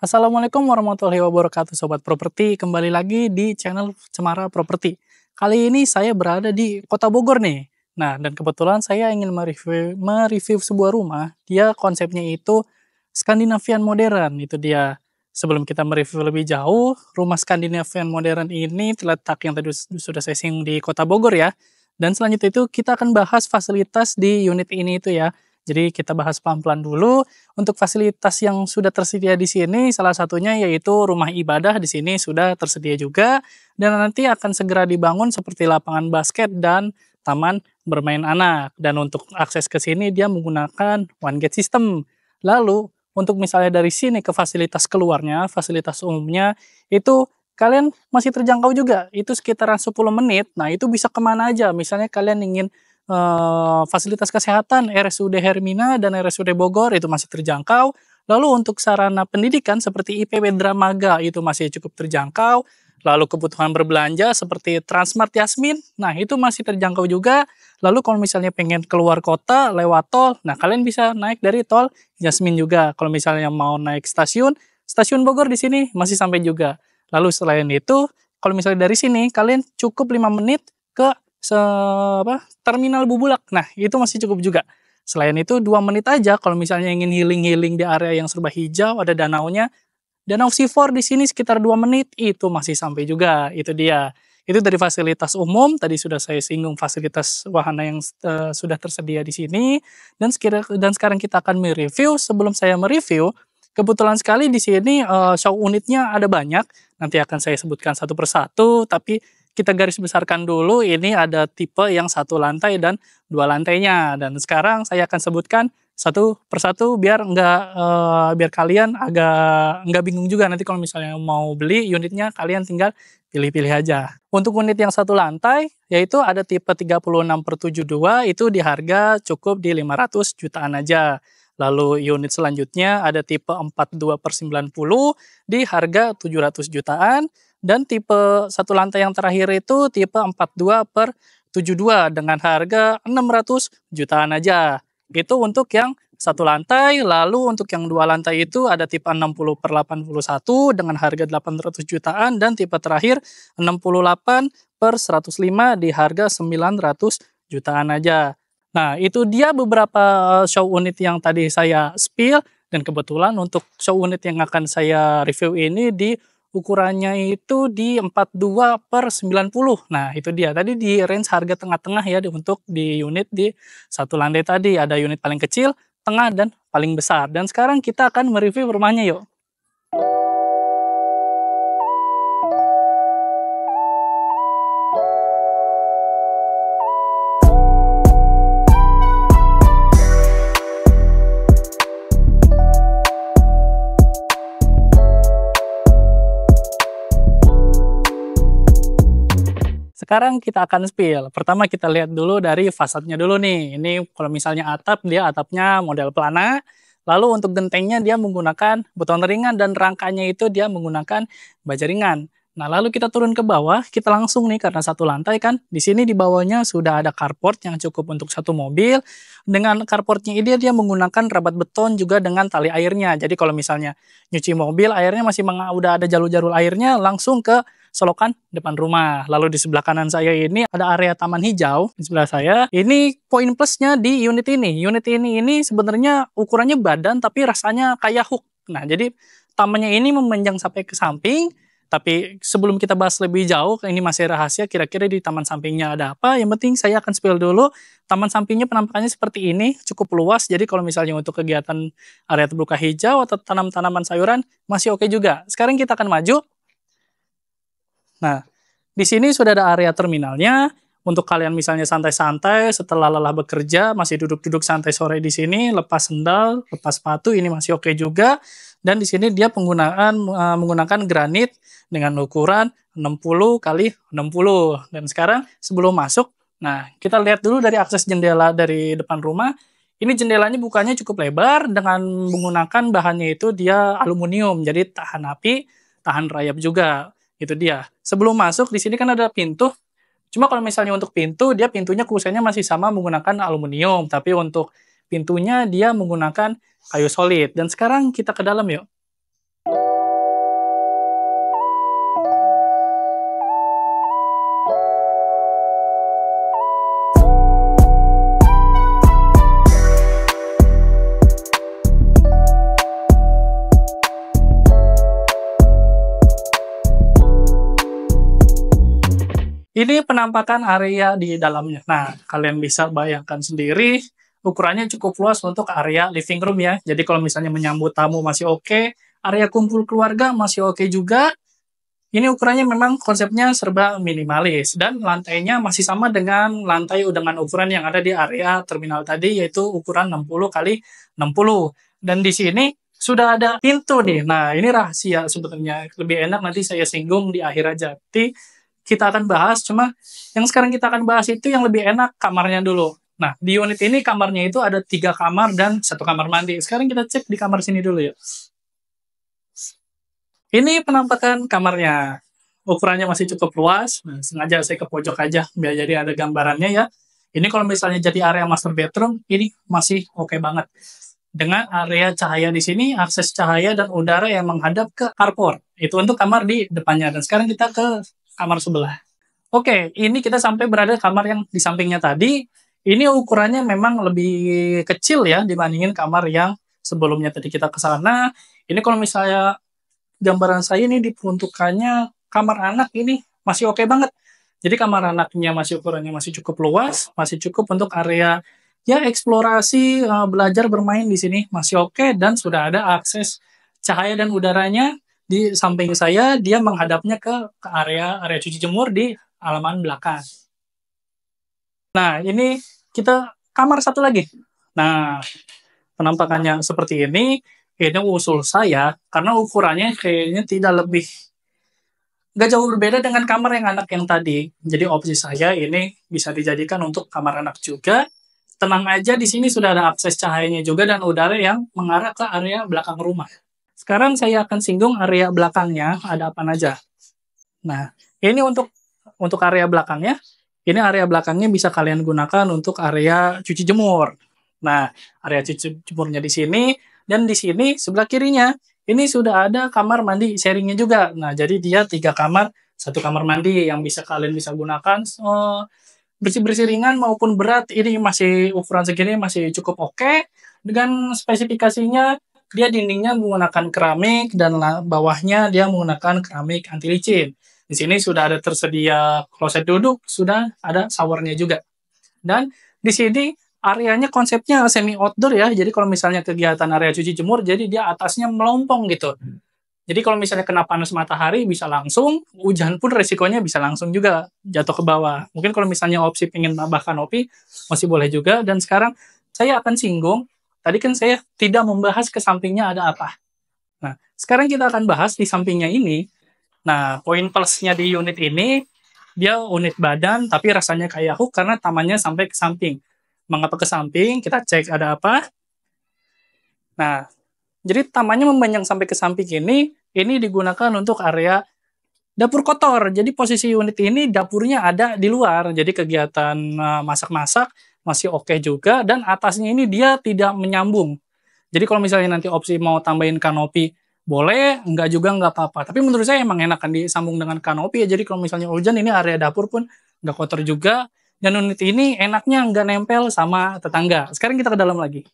Assalamualaikum warahmatullahi wabarakatuh Sobat Properti, kembali lagi di channel Cemara Properti. Kali ini saya berada di Kota Bogor nih. Nah, dan kebetulan saya ingin mereview sebuah rumah. Dia konsepnya itu Skandinavian modern, itu dia. Sebelum kita mereview lebih jauh, rumah Skandinavian modern ini terletak yang tadi sudah saya singgung di Kota Bogor ya. Dan selanjutnya itu kita akan bahas fasilitas di unit ini itu ya. Jadi kita bahas pelan-pelan dulu. Untuk fasilitas yang sudah tersedia di sini, salah satunya yaitu rumah ibadah di sini sudah tersedia juga. Dan nanti akan segera dibangun seperti lapangan basket dan taman bermain anak. Dan untuk akses ke sini dia menggunakan one gate system. Lalu, untuk misalnya dari sini ke fasilitas keluarnya, fasilitas umumnya, itu kalian masih terjangkau juga. Itu sekitaran 10 menit. Nah, itu bisa kemana aja. Misalnya kalian ingin fasilitas kesehatan RSUD Hermina dan RSUD Bogor itu masih terjangkau. Lalu untuk sarana pendidikan seperti IPB Dramaga itu masih cukup terjangkau. Lalu kebutuhan berbelanja seperti Transmart Yasmin, nah itu masih terjangkau juga. Lalu kalau misalnya pengen keluar kota lewat tol, nah kalian bisa naik dari tol Yasmin juga. Kalau misalnya mau naik stasiun Bogor di sini masih sampai juga. Lalu selain itu, kalau misalnya dari sini kalian cukup 5 menit ke Terminal Bubulak. Nah, itu masih cukup juga. Selain itu, 2 menit aja kalau misalnya ingin healing-healing di area yang serba hijau, ada danaunya. Danau Sifor di sini sekitar 2 menit, itu masih sampai juga. Itu dia. Itu dari fasilitas umum, tadi sudah saya singgung fasilitas wahana yang sudah tersedia di sini. Dan sekarang kita akan mereview. Sebelum saya mereview, kebetulan sekali di sini show unitnya ada banyak. Nanti akan saya sebutkan satu persatu, tapi kita garis besarkan dulu, ini ada tipe yang 1 lantai dan 2 lantainya. Dan sekarang saya akan sebutkan satu persatu biar biar kalian agak nggak bingung juga nanti kalau misalnya mau beli unitnya, kalian tinggal pilih-pilih aja. Untuk unit yang 1 lantai, yaitu ada tipe 36/72, itu di harga cukup di 500 jutaan aja. Lalu unit selanjutnya ada tipe 42/90 di harga 700 jutaan. Dan tipe 1 lantai yang terakhir itu tipe 42/72 dengan harga 600 jutaan aja. Itu untuk yang 1 lantai, lalu untuk yang 2 lantai itu ada tipe 60/81 dengan harga 800 jutaan dan tipe terakhir 68/105 di harga 900 jutaan aja. Nah, itu dia beberapa show unit yang tadi saya spill, dan kebetulan untuk show unit yang akan saya review ini ukurannya itu di 42/90. Nah, itu dia. Tadi di range harga tengah-tengah ya untuk di unit di 1 lantai tadi. Ada unit paling kecil, tengah, dan paling besar. Dan sekarang kita akan mereview rumahnya yuk. Sekarang kita akan spill. Pertama kita lihat dulu dari fasadnya dulu nih. Ini kalau misalnya atap, dia atapnya model pelana. Lalu untuk gentengnya dia menggunakan beton ringan dan rangkanya itu dia menggunakan baja ringan. Nah, lalu kita turun ke bawah, kita langsung nih karena 1 lantai kan. Di sini di bawahnya sudah ada carport yang cukup untuk 1 mobil. Dengan carportnya ini dia menggunakan rabat beton juga dengan tali airnya. Jadi kalau misalnya nyuci mobil, airnya masih udah ada jalur-jalur airnya langsung ke solokan depan rumah. Lalu di sebelah kanan saya ini ada area taman hijau di sebelah saya. Ini poin plusnya di unit ini. Unit ini sebenarnya ukurannya badan tapi rasanya kayak hook. Nah, jadi tamannya ini memanjang sampai ke samping. Tapi sebelum kita bahas lebih jauh, ini masih rahasia kira-kira di taman sampingnya ada apa. Yang penting saya akan spill dulu. Taman sampingnya penampakannya seperti ini, cukup luas. Jadi kalau misalnya untuk kegiatan area terbuka hijau atau tanam-tanaman sayuran masih oke juga. Sekarang kita akan maju. Nah, di sini sudah ada area terminalnya. Untuk kalian misalnya santai-santai setelah lelah bekerja, masih duduk-duduk santai sore di sini, lepas sendal, lepas sepatu, ini masih oke juga. Dan di sini dia menggunakan granit dengan ukuran 60 kali 60. Dan sekarang sebelum masuk, nah kita lihat dulu dari akses jendela dari depan rumah. Ini jendelanya bukanya cukup lebar dengan menggunakan bahannya itu dia aluminium, jadi tahan api, tahan rayap juga. Itu dia. Sebelum masuk di sini kan ada pintu. Cuma kalau misalnya untuk pintu, dia pintunya kusennya masih sama menggunakan aluminium, tapi untuk pintunya dia menggunakan kayu solid. Dan sekarang kita ke dalam yuk. Ini penampakan area di dalamnya. Nah, kalian bisa bayangkan sendiri, ukurannya cukup luas untuk area living room ya. Jadi kalau misalnya menyambut tamu masih oke, area kumpul keluarga masih oke juga. Ini ukurannya memang konsepnya serba minimalis dan lantainya masih sama dengan lantai dengan ukuran yang ada di area terminal tadi, yaitu ukuran 60 kali 60. Dan di sini sudah ada pintu nih. Nah, ini rahasia sebenarnya. Lebih enak nanti saya singgung di akhir aja. Nanti kita akan bahas, cuma yang sekarang kita akan bahas itu yang lebih enak kamarnya dulu. Nah, di unit ini kamarnya itu ada 3 kamar dan 1 kamar mandi. Sekarang kita cek di kamar sini dulu ya. Ini penampakan kamarnya. Ukurannya masih cukup luas. Nah, sengaja saya ke pojok aja biar jadi ada gambarannya ya. Ini kalau misalnya jadi area master bedroom, ini masih oke banget. Dengan area cahaya di sini, akses cahaya dan udara yang menghadap ke carport. Itu untuk kamar di depannya. Dan sekarang kita ke kamar sebelah. Oke, ini kita sampai berada di kamar yang di sampingnya tadi. Ini ukurannya memang lebih kecil ya dibandingin kamar yang sebelumnya tadi kita ke sana. Ini kalau misalnya gambaran saya ini diperuntukannya kamar anak ini masih oke banget. Jadi kamar anaknya masih ukurannya masih cukup luas, masih cukup untuk area ya eksplorasi, belajar bermain di sini masih oke dan sudah ada akses cahaya dan udaranya di samping saya, dia menghadapnya ke area area cuci jemur di halaman belakang. Nah, ini kita kamar satu lagi. Nah, penampakannya seperti ini usul saya karena ukurannya kayaknya tidak lebih nggak jauh berbeda dengan kamar yang anak yang tadi. Jadi opsi saya ini bisa dijadikan untuk kamar anak juga. Tenang aja di sini sudah ada akses cahayanya juga dan udara yang mengarah ke area belakang rumah. Sekarang saya akan singgung area belakangnya ada apa aja. Nah, ini untuk area belakangnya. Ini area belakangnya bisa kalian gunakan untuk area cuci jemur. Nah, area cuci jemurnya di sini dan di sini sebelah kirinya ini sudah ada kamar mandi sharingnya juga. Nah, jadi dia 3 kamar, 1 kamar mandi yang bisa kalian bisa gunakan bersih-bersih ringan maupun berat. Ini masih ukuran segini masih cukup oke. Dengan spesifikasinya dia dindingnya menggunakan keramik dan bawahnya dia menggunakan keramik anti licin. Di sini sudah ada tersedia kloset duduk, sudah ada showernya juga. Dan di sini areanya konsepnya semi outdoor ya. Jadi kalau misalnya kegiatan area cuci jemur, jadi dia atasnya melompong gitu. Jadi kalau misalnya kena panas matahari bisa langsung, hujan pun resikonya bisa langsung juga jatuh ke bawah. Mungkin kalau misalnya opsi pengen tambah kanopi, masih boleh juga. Dan sekarang saya akan singgung, tadi kan saya tidak membahas ke sampingnya ada apa. Nah, sekarang kita akan bahas di sampingnya ini. Nah, poin plusnya di unit ini, dia unit badan tapi rasanya kayak hook karena tamannya sampai ke samping. Mengapa ke samping? Kita cek ada apa. Nah, jadi tamannya memanjang sampai ke samping ini digunakan untuk area dapur kotor. Jadi posisi unit ini dapurnya ada di luar. Jadi kegiatan masak-masak masih oke juga dan atasnya ini dia tidak menyambung. Jadi kalau misalnya nanti opsi mau tambahin kanopi boleh, enggak juga enggak apa-apa. Tapi menurut saya emang enakan disambung dengan kanopi ya. Jadi kalau misalnya hujan ini area dapur pun enggak kotor juga. Dan unit ini enaknya enggak nempel sama tetangga. Sekarang kita ke dalam lagi.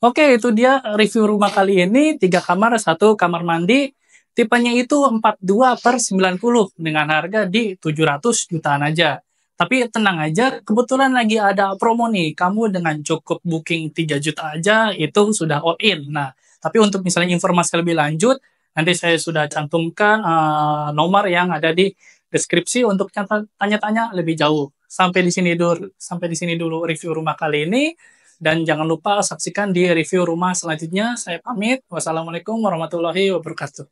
Oke, itu dia review rumah kali ini. 3 kamar, 1 kamar mandi. Tipenya itu 42/90 dengan harga di 700 jutaan aja. Tapi tenang aja, kebetulan lagi ada promo nih. Kamu dengan cukup booking 3 juta aja, itu sudah all in. Nah, tapi untuk misalnya informasi lebih lanjut, nanti saya sudah cantumkan nomor yang ada di deskripsi untuk tanya-tanya lebih jauh. Sampai di sini dulu review rumah kali ini. Dan jangan lupa saksikan di review rumah selanjutnya. Saya pamit. Wassalamualaikum warahmatullahi wabarakatuh.